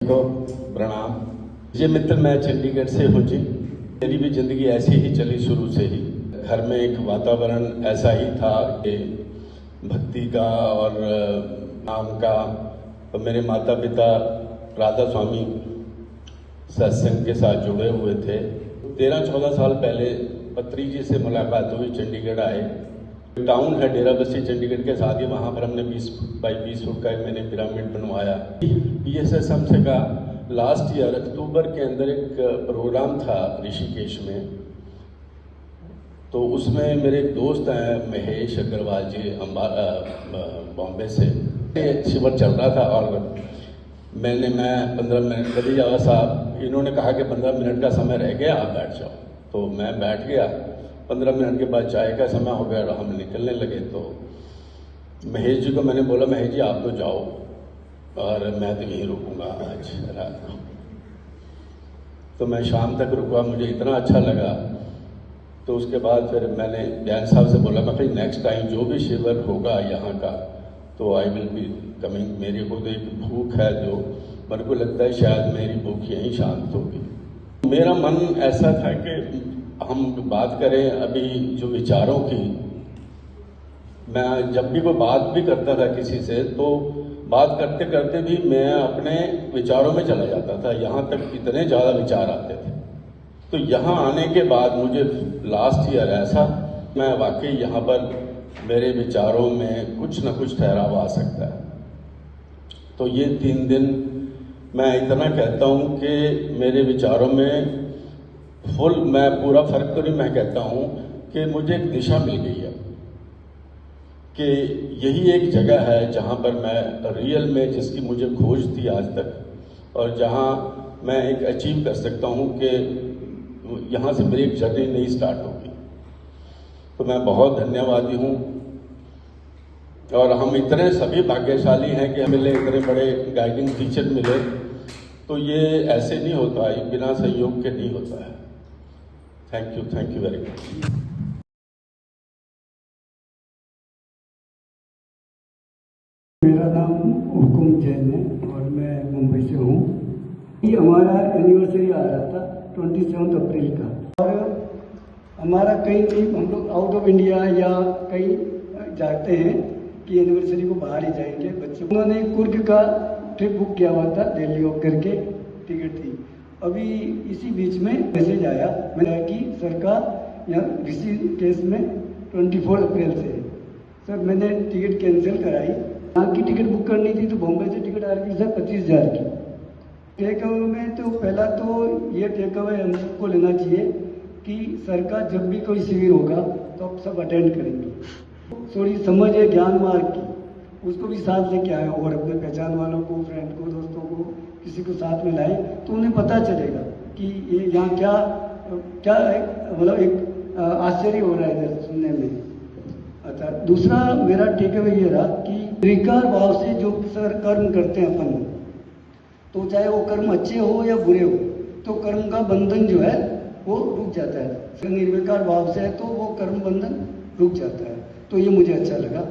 को प्रणाम जी मित्र, मैं चंडीगढ़ से हूँ जी। मेरी भी ज़िंदगी ऐसी ही चली शुरू से ही। घर में एक वातावरण ऐसा ही था कि भक्ति का और नाम का। तो मेरे माता पिता राधा स्वामी सत्संग के साथ जुड़े हुए थे। 13-14 साल पहले पत्री जी से मुलाकात हुई, चंडीगढ़ आए। टाउन है डेराबस्सी चंडीगढ़ के साथ ही, वहाँ पर हमने 20 बाई 20 फुट का मैंने पिरामिड बनवाया। PSSM से का लास्ट ईयर अक्टूबर के अंदर एक प्रोग्राम था ऋषिकेश में। तो उसमें मेरे एक दोस्त हैं महेश अग्रवाल जी, बॉम्बे से। शिविर चल रहा था और मैं 15 मिनट कभी जावा साहब, इन्होंने कहा कि 15 मिनट का समय रह गया, आप बैठ जाओ। तो मैं बैठ गया। 15 मिनट के बाद चाय का समय हो गया और हम निकलने लगे। तो महेश जी को मैंने बोला, महेश जी आप तो जाओ और मैं तो यहीं रुकूंगा आज रात को। तो मैं शाम तक रुका, मुझे इतना अच्छा लगा। तो उसके बाद फिर मैंने बयान साहब से बोला, मैं फिर नेक्स्ट टाइम जो भी शिविर होगा यहाँ का तो आई विल बी कमिंग। मेरे को तो एक भूख है जो मेरे को लगता है शायद मेरी भूख यहीं शांत होगी। मेरा मन ऐसा था कि हम बात करें अभी जो विचारों की। मैं जब भी कोई बात भी करता था किसी से, तो बात करते करते भी मैं अपने विचारों में चला जाता था। यहाँ तक इतने ज़्यादा विचार आते थे। तो यहाँ आने के बाद मुझे लास्ट ईयर ऐसा, मैं वाकई यहाँ पर मेरे विचारों में कुछ न कुछ ठहराव आ सकता है। तो ये 3 दिन मैं इतना कहता हूँ कि मेरे विचारों में फुल, मैं पूरा फर्क तो नहीं, मैं कहता हूँ कि मुझे एक दिशा मिल गई है कि यही एक जगह है जहाँ पर मैं रियल में, जिसकी मुझे खोज थी आज तक, और जहाँ मैं एक अचीव कर सकता हूँ कि यहाँ से मेरी एक जर्नी नई स्टार्ट होगी। तो मैं बहुत धन्यवादी हूँ। और हम इतने सभी भाग्यशाली हैं कि मिले, इतने बड़े गाइडिंग टीचर मिले। तो ये ऐसे नहीं होता है, बिना सहयोग के नहीं होता है। Thank you very much. मेरा नाम हुकुम जैन है और मैं मुंबई से हूँ। ये हमारा एनिवर्सरी आ रहा था 27 अप्रैल का, और हमारा कहीं हम लोग आउट ऑफ इंडिया या कहीं जाते हैं कि एनिवर्सरी को बाहर ही जाएंगे बच्चे। उन्होंने कुर्ग का ट्रिप बुक किया हुआ था, दिल्ली होकर करके टिकट थी। अभी इसी बीच में मैसेज आया मैंने कि सर का यहाँ ऋषिकेश में 24 अप्रैल से है। सर मैंने टिकट कैंसिल कराई। यहाँ की टिकट बुक करनी थी तो बॉम्बे से टिकट आ रही थी सर 25,000 की। टेक अवे में तो पहला तो ये टेक अवे हम सबको लेना चाहिए कि सर का जब भी कोई शिविर होगा तो आप सब अटेंड करेंगे। थोड़ी समझ है ज्ञान मार्ग की, उसको भी साथ लेके आए और अपने पहचान वालों को, फ्रेंड को, दोस्तों को, किसी को साथ में लाए तो उन्हें पता चलेगा कि ये यहाँ क्या क्या मतलब एक आश्चर्य हो रहा है इधर सुनने में। अच्छा, दूसरा मेरा टेक अवे ये रहा कि स्वीकार भाव से जो सर कर्म करते हैं अपन, तो चाहे वो कर्म अच्छे हो या बुरे हो, तो कर्म का बंधन जो है वो रुक जाता है। निर्विकार भाव से है तो वो कर्म बंधन रुक जाता है। तो ये मुझे अच्छा लगा।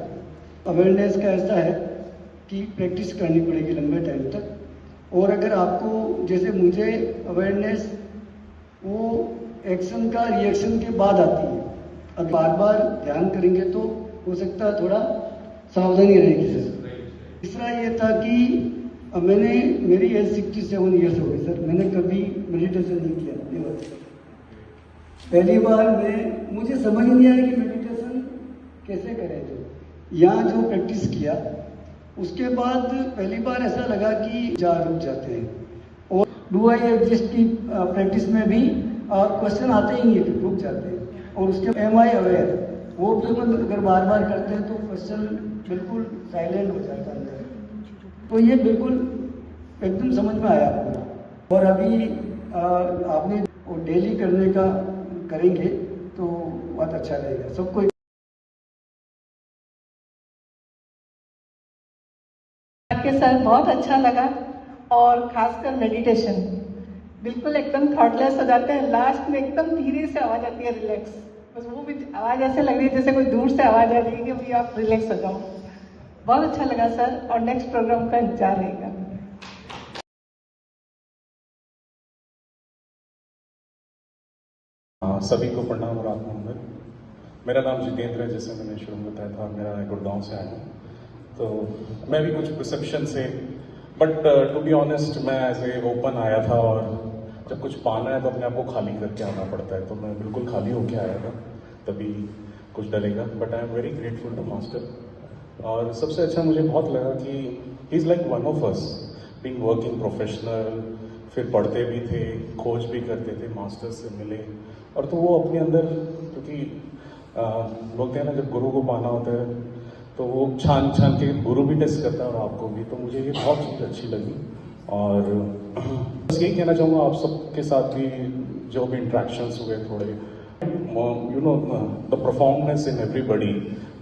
अवेयरनेस का ऐसा है कि प्रैक्टिस करनी पड़ेगी लंबे टाइम तक। और अगर आपको, जैसे मुझे अवेयरनेस वो एक्शन का रिएक्शन के बाद आती है। अब बार बार ध्यान करेंगे तो हो सकता है थोड़ा सावधानी रहेगी सर। तीसरा ये था कि मेरी एज 67 ईयर्स हो गई सर, मैंने कभी मेडिटेशन नहीं किया। पहली बार मुझे समझ नहीं आया कि मेडिटेशन कैसे करें। तो यहाँ जो प्रैक्टिस किया उसके बाद पहली बार ऐसा लगा कि रुक जाते हैं। और डू आई एग्जिस्ट की प्रैक्टिस में भी क्वेश्चन आते ही नहीं है, रुक जाते हैं। और उसके एम आई अवेयर, वो भी अगर बार बार करते हैं तो क्वेश्चन बिल्कुल साइलेंट हो जाता है अंदर। तो ये बिल्कुल एकदम समझ में आया पूरा। और अभी आपने डेली करने का करेंगे तो बहुत अच्छा रहेगा सबको। के सर बहुत अच्छा लगा, और खासकर मेडिटेशन बिल्कुल एकदम थॉटलेस हो जाते हैं। लास्ट में एकदम धीरे से आवाज आती है रिलैक्स, बस वो भी आवाज ऐसे लग रही है जैसे कोई दूर से आवाज आ रही है कि अभी आप रिलैक्स हो जाओ। बहुत अच्छा लगा सर, और नेक्स्ट प्रोग्राम का इंतजार रहेगा। सभी को प्रणाम और आत्मवंदन। मेरा नाम जितेंद्र है, जैसे मैंने शुरू में बताया था। मेरा गुड़गांव से आया हूँ, तो मैं भी कुछ परसेप्शन से, बट टू बी ऑनेस्ट मैं एज ए ओपन आया था, और जब कुछ पाना है तो अपने आप को खाली करके आना पड़ता है। तो मैं बिल्कुल खाली होके आया था, तभी कुछ डलेगा। But I am very grateful to master. और सबसे अच्छा मुझे बहुत लगा कि he is like one of us, being working professional, फिर पढ़ते भी थे, खोज भी करते थे, मास्टर से मिले। और तो वो अपने अंदर, क्योंकि बोलते हैं ना, जब गुरु को पाना होता है तो वो छान छान के गुरु भी टेस्ट करता है और आपको भी। तो मुझे ये बहुत चीज़ अच्छी लगी। और बस यही कहना चाहूँगा आप सबके साथ भी, जो भी इंट्रैक्शंस हुए थोड़े, you know, the performance in everybody,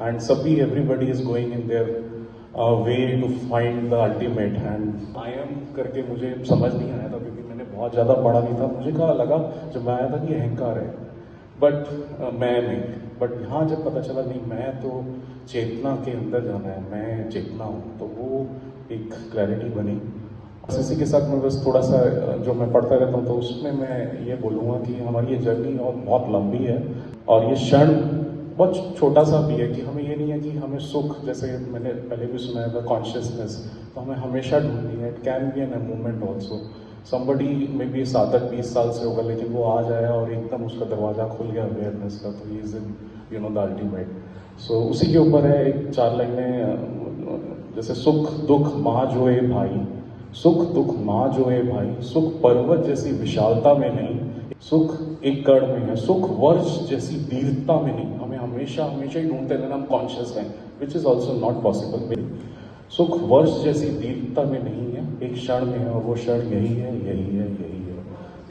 and everybody is going in their way to find the ultimate. And I am करके मुझे समझ नहीं आया था, क्योंकि मैंने बहुत ज़्यादा पढ़ा नहीं था। मुझे कहा लगा जब मैं आया था कि अहंकार है, बट मैं नहीं। बट यहाँ जब पता चला नहीं, मैं तो चेतना के अंदर जाना है, मैं चेतना हूँ, तो वो एक क्लैरिटी बनी। इसी के साथ मैं बस थोड़ा सा, जो मैं पढ़ता रहता हूँ, तो उसमें मैं ये बोलूँगा कि हमारी ये जर्नी और बहुत लंबी है, और ये क्षण बहुत छोटा सा भी है। कि हमें ये नहीं है कि हमें सुख, जैसे मैंने पहले भी सुना है, द कॉन्शियसनेस, तो हमें हमेशा ढूंढनी है। It can be N movement also. Somebody may be 7-20 साल से होगा, लेकिन वो आ जाए और एकदम उसका दरवाजा खुल गया अवेयरनेस का, तो he is in, you know, the ultimate. So उसी के ऊपर है एक 4 लाइनें, जैसे सुख दुख माँ जोए भाई, सुख दुख माँ जोए भाई, सुख पर्वत जैसी विशालता में नहीं, सुख एक कण में है, सुख वर्ष जैसी दीर्घता में नहीं। हमें हमेशा हमेशा ही ढूंढते रहना, हम कॉन्शियस हैं, which is also not possible. सुख वर्ष जैसी दीर्घता में नहीं है, एक क्षण में है, और वो क्षण यही है, यही है, यही है।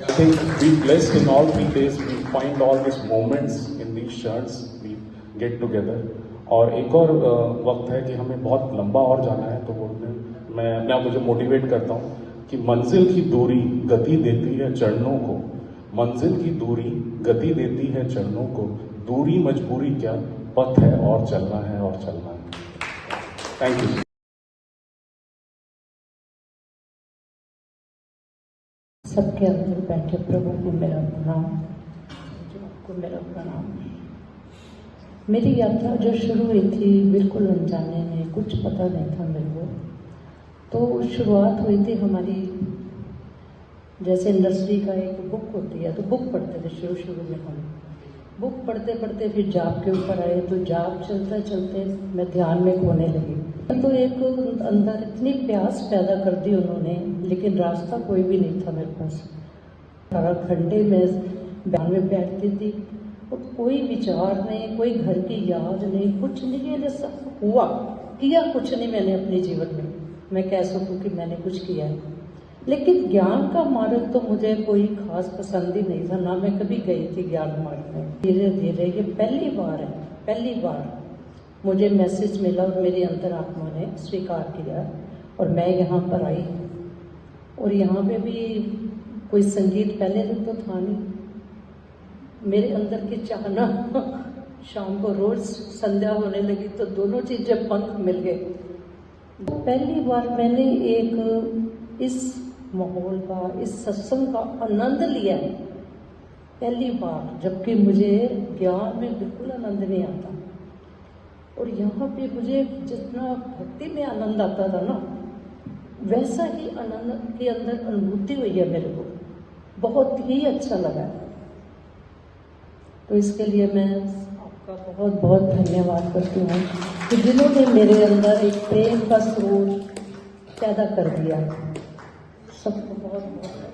I think we blessed in all 3 days, we find all these moments in these क्षणs, we get together। और एक और वक्त है कि हमें बहुत लंबा और जाना है, तो वो मैं अपने आप मुझे मोटिवेट करता हूँ कि मंजिल की दूरी गति देती है चरणों को, मंजिल की दूरी गति देती है चरणों को, दूरी मजबूरी क्या, पथ है और चलना है, और चलना है। Thank you. सबके अंदर बैठे प्रभु को मेरा प्रणाम, आपको मेरा प्रणाम। मेरी यात्रा जो शुरू हुई थी बिल्कुल अनजाने में, कुछ पता नहीं था मेरे को। तो शुरुआत हुई थी हमारी, जैसे नर्सरी का एक बुक होती है, तो बुक पढ़ते थे शुरू में हम। बुक पढ़ते पढ़ते फिर जाप के ऊपर आए, तो जाप चलते चलते मैं ध्यान में खोने लगी। तो एक अंदर इतनी प्यास पैदा कर दी उन्होंने, लेकिन रास्ता कोई भी नहीं था मेरे पास। सारा खंडे में ध्यान में बैठती थी, और कोई विचार नहीं, कोई घर की याद नहीं, कुछ नहीं। ये सब हुआ, किया कुछ नहीं मैंने अपने जीवन में। मैं कह सकूँ कि मैंने कुछ किया है, लेकिन ज्ञान का मार्ग तो मुझे कोई खास पसंद ही नहीं था, ना मैं कभी गई थी ज्ञान मार्ग में। धीरे धीरे ये पहली बार है, पहली बार मुझे मैसेज मिला और मेरी अंतरात्मा ने स्वीकार किया, और मैं यहाँ पर आई। और यहाँ पे भी कोई संगीत पहले दिन तो था नहीं, मेरे अंदर की चाहना शाम को रोज संध्या होने लगी, तो दोनों चीजें पंख मिल गए। पहली बार मैंने एक इस माहौल का, इस सत्संग का आनंद लिया है, पहली बार, जबकि मुझे ज्ञान में बिल्कुल आनंद नहीं आता। और यहाँ पे मुझे जितना भक्ति में आनंद आता था ना, वैसा ही आनंद के अंदर अनुभूति हुई है मेरे को, बहुत ही अच्छा लगा। तो इसके लिए मैं आपका बहुत बहुत धन्यवाद करती हूँ कि जिन्होंने मेरे अंदर एक प्रेम का स्रोत पैदा कर दिया। सबको बहुत बहुत